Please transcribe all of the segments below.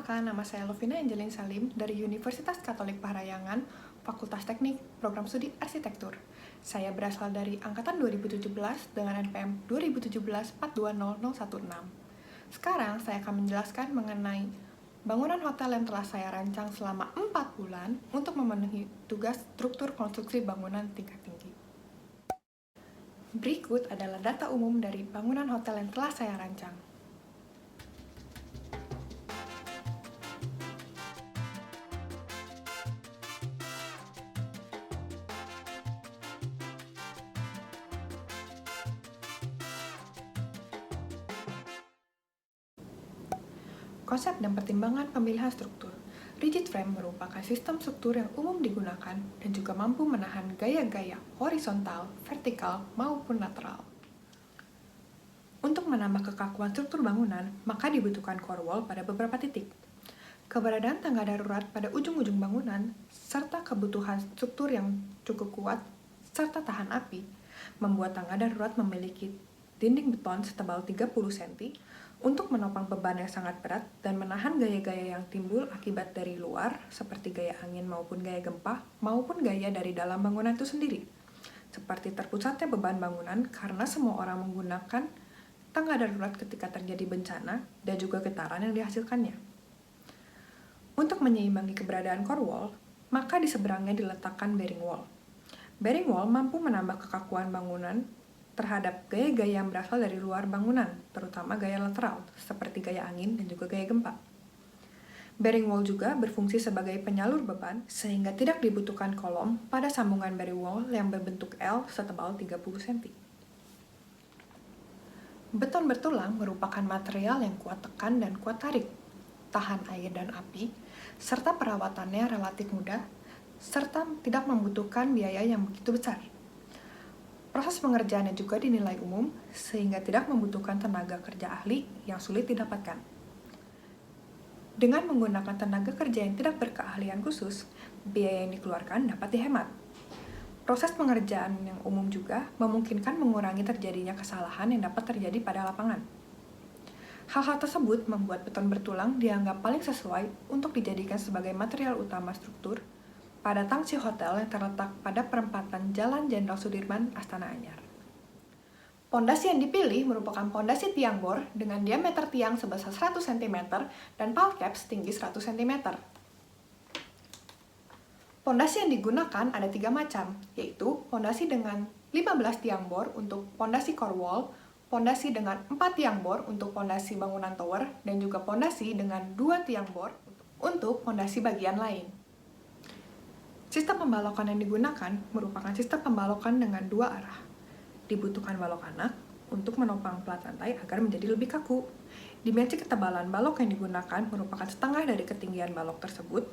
Perkenalkan, nama saya Lovina Angelin Salim dari Universitas Katolik Parahyangan, Fakultas Teknik, Program Studi Arsitektur. Saya berasal dari Angkatan 2017 dengan NPM 2017-420016. Sekarang saya akan menjelaskan mengenai bangunan hotel yang telah saya rancang selama 4 bulan untuk memenuhi tugas struktur konstruksi bangunan tingkat tinggi. Berikut adalah data umum dari bangunan hotel yang telah saya rancang. Konsep dan pertimbangan pemilihan struktur. Rigid frame merupakan sistem struktur yang umum digunakan dan juga mampu menahan gaya-gaya horizontal, vertikal, maupun lateral. Untuk menambah kekakuan struktur bangunan, maka dibutuhkan core wall pada beberapa titik. Keberadaan tangga darurat pada ujung-ujung bangunan, serta kebutuhan struktur yang cukup kuat, serta tahan api, membuat tangga darurat memiliki dinding beton setebal 30 cm untuk menopang beban yang sangat berat dan menahan gaya-gaya yang timbul akibat dari luar, seperti gaya angin maupun gaya gempa, maupun gaya dari dalam bangunan itu sendiri. Seperti terpusatnya beban bangunan karena semua orang menggunakan tangga darurat ketika terjadi bencana dan juga getaran yang dihasilkannya. Untuk menyeimbangi keberadaan core wall, maka di seberangnya diletakkan bearing wall. Bearing wall mampu menambah kekakuan bangunan terhadap gaya-gaya yang berasal dari luar bangunan, terutama gaya lateral, seperti gaya angin dan juga gaya gempa. Bearing wall juga berfungsi sebagai penyalur beban, sehingga tidak dibutuhkan kolom pada sambungan bearing wall yang berbentuk L setebal 30 cm. Beton bertulang merupakan material yang kuat tekan dan kuat tarik, tahan air dan api, serta perawatannya relatif mudah, serta tidak membutuhkan biaya yang begitu besar. Proses pengerjaannya juga dinilai umum, sehingga tidak membutuhkan tenaga kerja ahli yang sulit didapatkan. Dengan menggunakan tenaga kerja yang tidak berkeahlian khusus, biaya yang dikeluarkan dapat dihemat. Proses pengerjaan yang umum juga memungkinkan mengurangi terjadinya kesalahan yang dapat terjadi pada lapangan. Hal-hal tersebut membuat beton bertulang dianggap paling sesuai untuk dijadikan sebagai material utama struktur pada tangsi hotel yang terletak pada perempatan Jalan Jenderal Sudirman, Astana Anyar. Pondasi yang dipilih merupakan pondasi tiang bor dengan diameter tiang sebesar 100 cm dan pile cap setinggi 100 cm. Pondasi yang digunakan ada 3 macam, yaitu pondasi dengan 15 tiang bor untuk pondasi core wall, pondasi dengan 4 tiang bor untuk pondasi bangunan tower, dan juga pondasi dengan 2 tiang bor untuk pondasi bagian lain. Sistem pembalokan yang digunakan merupakan sistem pembalokan dengan 2 arah. Dibutuhkan balok anak untuk menopang plat lantai agar menjadi lebih kaku. Dimensi ketebalan balok yang digunakan merupakan setengah dari ketinggian balok tersebut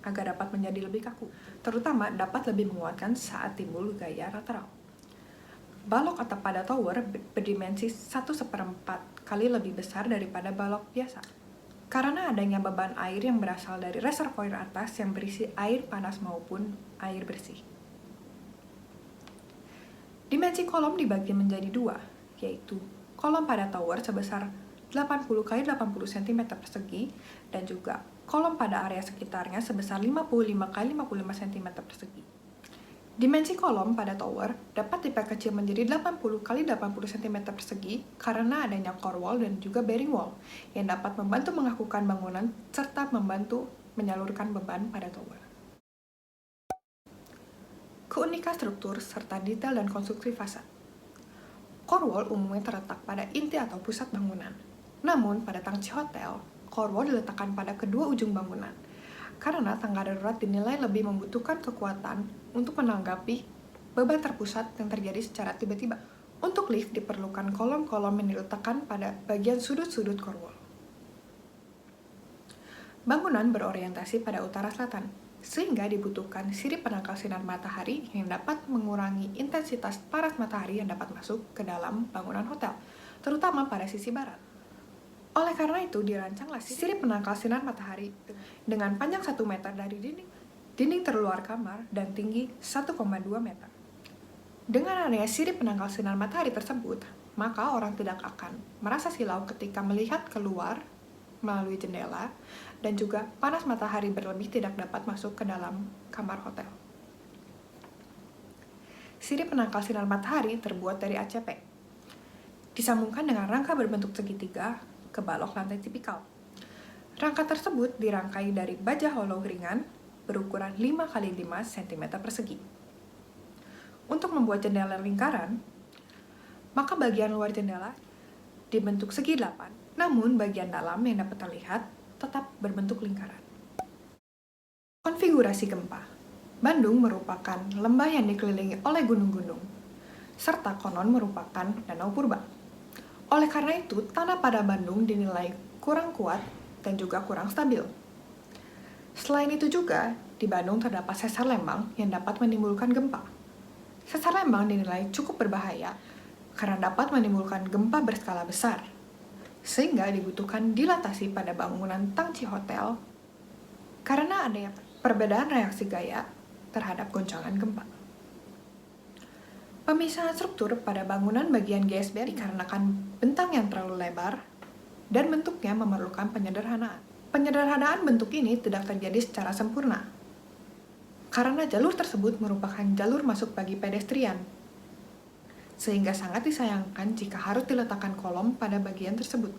agar dapat menjadi lebih kaku, terutama dapat lebih menguatkan saat timbul gaya lateral. Balok atap pada tower berdimensi 1/4 kali lebih besar daripada balok biasa. Karena adanya beban air yang berasal dari reservoir atas yang berisi air panas maupun air bersih. Dimensi kolom dibagi menjadi 2, yaitu kolom pada tower sebesar 80 x 80 cm persegi dan juga kolom pada area sekitarnya sebesar 55 x 55 cm persegi. Dimensi kolom pada tower dapat diperkecil menjadi 80 x 80 cm persegi karena adanya core wall dan juga bearing wall yang dapat membantu mengakukan bangunan serta membantu menyalurkan beban pada tower. Keunikan struktur serta detail dan konstruksi fasad. Core wall umumnya terletak pada inti atau pusat bangunan. Namun pada tangci hotel, core wall diletakkan pada kedua ujung bangunan. Karena tangga darurat dinilai lebih membutuhkan kekuatan untuk menanggapi beban terpusat yang terjadi secara tiba-tiba. Untuk lift diperlukan kolom-kolom yang diletakkan pada bagian sudut-sudut core wall. Bangunan berorientasi pada utara selatan, sehingga dibutuhkan sirip penangkal sinar matahari yang dapat mengurangi intensitas paras matahari yang dapat masuk ke dalam bangunan hotel, terutama pada sisi barat. Oleh karena itu, dirancanglah sirip penangkal sinar matahari dengan panjang 1 meter dari dinding terluar kamar dan tinggi 1,2 meter. Dengan adanya sirip penangkal sinar matahari tersebut, maka orang tidak akan merasa silau ketika melihat keluar melalui jendela, dan juga panas matahari berlebih tidak dapat masuk ke dalam kamar hotel. Sirip penangkal sinar matahari terbuat dari ACP. Disambungkan dengan rangka berbentuk segitiga ke balok lantai tipikal. Rangka tersebut dirangkai dari baja hollow ringan berukuran 5 x 5 cm persegi. Untuk membuat jendela lingkaran, maka bagian luar jendela dibentuk segi 8, namun bagian dalam yang dapat terlihat tetap berbentuk lingkaran. Konfigurasi gempa. Bandung merupakan lembah yang dikelilingi oleh gunung-gunung, serta konon merupakan danau purba. Oleh karena itu, tanah pada Bandung dinilai kurang kuat dan juga kurang stabil. Selain itu juga, di Bandung terdapat sesar lembang yang dapat menimbulkan gempa. Sesar lembang dinilai cukup berbahaya karena dapat menimbulkan gempa berskala besar, sehingga dibutuhkan dilatasi pada bangunan tangci hotel karena adanya perbedaan reaksi gaya terhadap goncangan gempa. Pemisahan struktur pada bangunan bagian GSB dikarenakan bentang yang terlalu lebar dan bentuknya memerlukan penyederhanaan. Penyederhanaan bentuk ini tidak terjadi secara sempurna, karena jalur tersebut merupakan jalur masuk bagi pedestrian, sehingga sangat disayangkan jika harus diletakkan kolom pada bagian tersebut.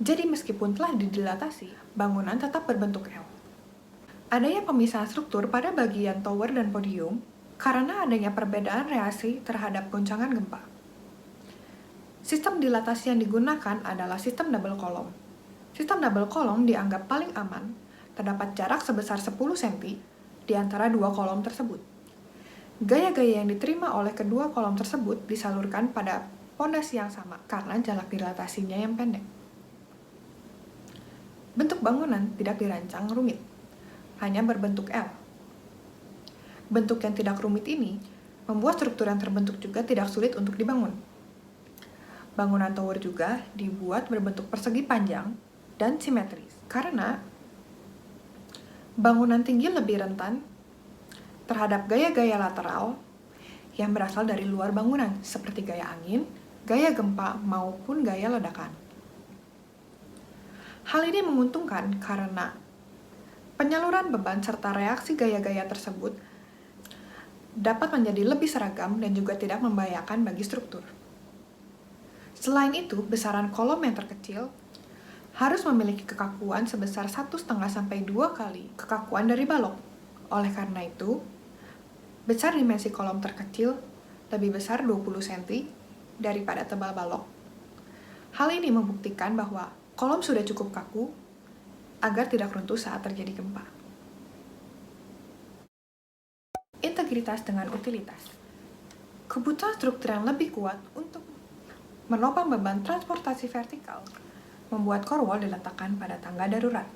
Jadi meskipun telah didilatasi, bangunan tetap berbentuk L. Adanya pemisahan struktur pada bagian tower dan podium karena adanya perbedaan reaksi terhadap goncangan gempa. Sistem dilatasi yang digunakan adalah sistem double column. Sistem double column dianggap paling aman, terdapat jarak sebesar 10 cm di antara dua kolom tersebut. Gaya-gaya yang diterima oleh kedua kolom tersebut disalurkan pada pondasi yang sama karena jarak dilatasinya yang pendek. Bentuk bangunan tidak dirancang rumit, hanya berbentuk L. Bentuk yang tidak rumit ini membuat struktur yang terbentuk juga tidak sulit untuk dibangun. Bangunan tower juga dibuat berbentuk persegi panjang dan simetris, karena bangunan tinggi lebih rentan terhadap gaya-gaya lateral yang berasal dari luar bangunan, seperti gaya angin, gaya gempa, maupun gaya ledakan. Hal ini menguntungkan karena penyaluran beban serta reaksi gaya-gaya tersebut dapat menjadi lebih seragam dan juga tidak membahayakan bagi struktur. Selain itu, besaran kolom yang terkecil harus memiliki kekakuan sebesar 1,5 sampai 2 kali kekakuan dari balok. Oleh karena itu, besar dimensi kolom terkecil lebih besar 20 cm daripada tebal balok. Hal ini membuktikan bahwa kolom sudah cukup kaku agar tidak runtuh saat terjadi gempa. Integritas dengan utilitas. Kebutuhan struktur yang lebih kuat untuk menopang beban transportasi vertikal membuat core wall diletakkan pada tangga darurat.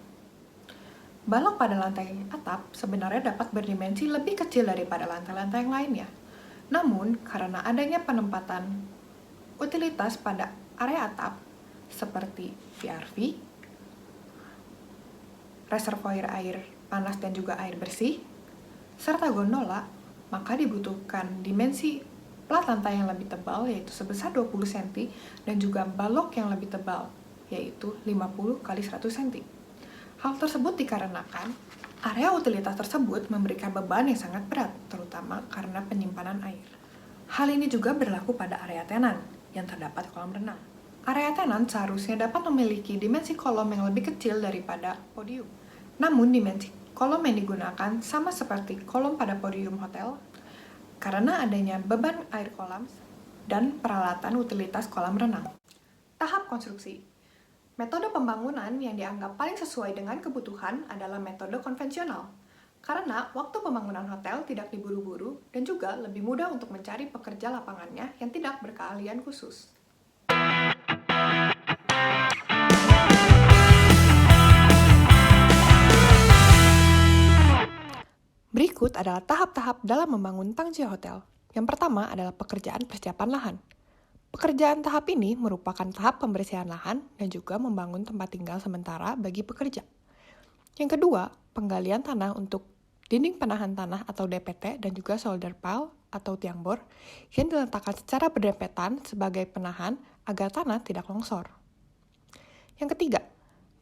Balok pada lantai atap sebenarnya dapat berdimensi lebih kecil daripada lantai-lantai yang lainnya. Namun, karena adanya penempatan utilitas pada area atap seperti VRV, reservoir air panas dan juga air bersih, serta gondola, maka dibutuhkan dimensi plat lantai yang lebih tebal, yaitu sebesar 20 cm, dan juga balok yang lebih tebal, yaitu 50 x 100 cm. Hal tersebut dikarenakan area utilitas tersebut memberikan beban yang sangat berat, terutama karena penyimpanan air. Hal ini juga berlaku pada area tenan, yang terdapat kolam renang. Area tenan seharusnya dapat memiliki dimensi kolom yang lebih kecil daripada podium. Namun, dimensi kolom yang digunakan sama seperti kolom pada podium hotel, karena adanya beban air kolam dan peralatan utilitas kolam renang. Tahap konstruksi. Metode pembangunan yang dianggap paling sesuai dengan kebutuhan adalah metode konvensional, karena waktu pembangunan hotel tidak diburu-buru dan juga lebih mudah untuk mencari pekerja lapangannya yang tidak berkeahlian khusus. Berikut adalah tahap-tahap dalam membangun tangci hotel. Yang pertama adalah pekerjaan persiapan lahan. Pekerjaan tahap ini merupakan tahap pembersihan lahan dan juga membangun tempat tinggal sementara bagi pekerja. Yang kedua, penggalian tanah untuk dinding penahan tanah atau DPT dan juga shoulder pile atau tiang bor yang diletakkan secara berdempetan sebagai penahan agar tanah tidak longsor. Yang ketiga,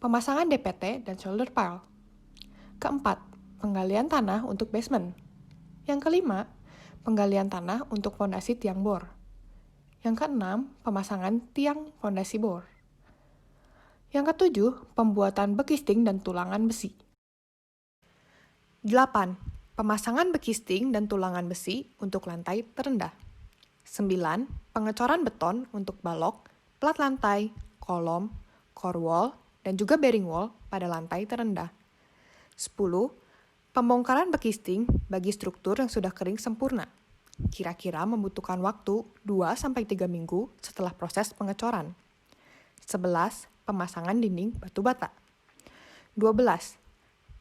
pemasangan DPT dan shoulder pile. Keempat, penggalian tanah untuk basement. Yang kelima, penggalian tanah untuk fondasi tiang bor. Yang keenam, pemasangan tiang fondasi bor. Yang ketujuh, pembuatan bekisting dan tulangan besi. 8. Pemasangan bekisting dan tulangan besi untuk lantai terendah. 9. Pengecoran beton untuk balok, plat lantai, kolom, core wall, dan juga bearing wall pada lantai terendah. 10. Pembongkaran bekisting bagi struktur yang sudah kering sempurna. Kira-kira membutuhkan waktu 2-3 minggu setelah proses pengecoran. 11. Pemasangan dinding batu bata. 12.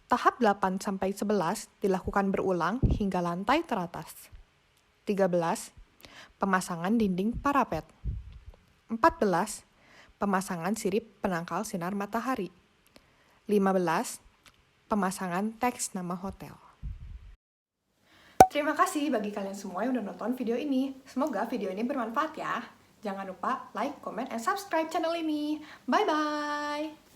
Tahap 8-11 dilakukan berulang hingga lantai teratas. 13. Pemasangan dinding parapet. 14. Pemasangan sirip penangkal sinar matahari. 15. Pemasangan teks nama hotel. Terima kasih bagi kalian semua yang udah nonton video ini. Semoga video ini bermanfaat ya. Jangan lupa like, comment, and subscribe channel ini. Bye-bye!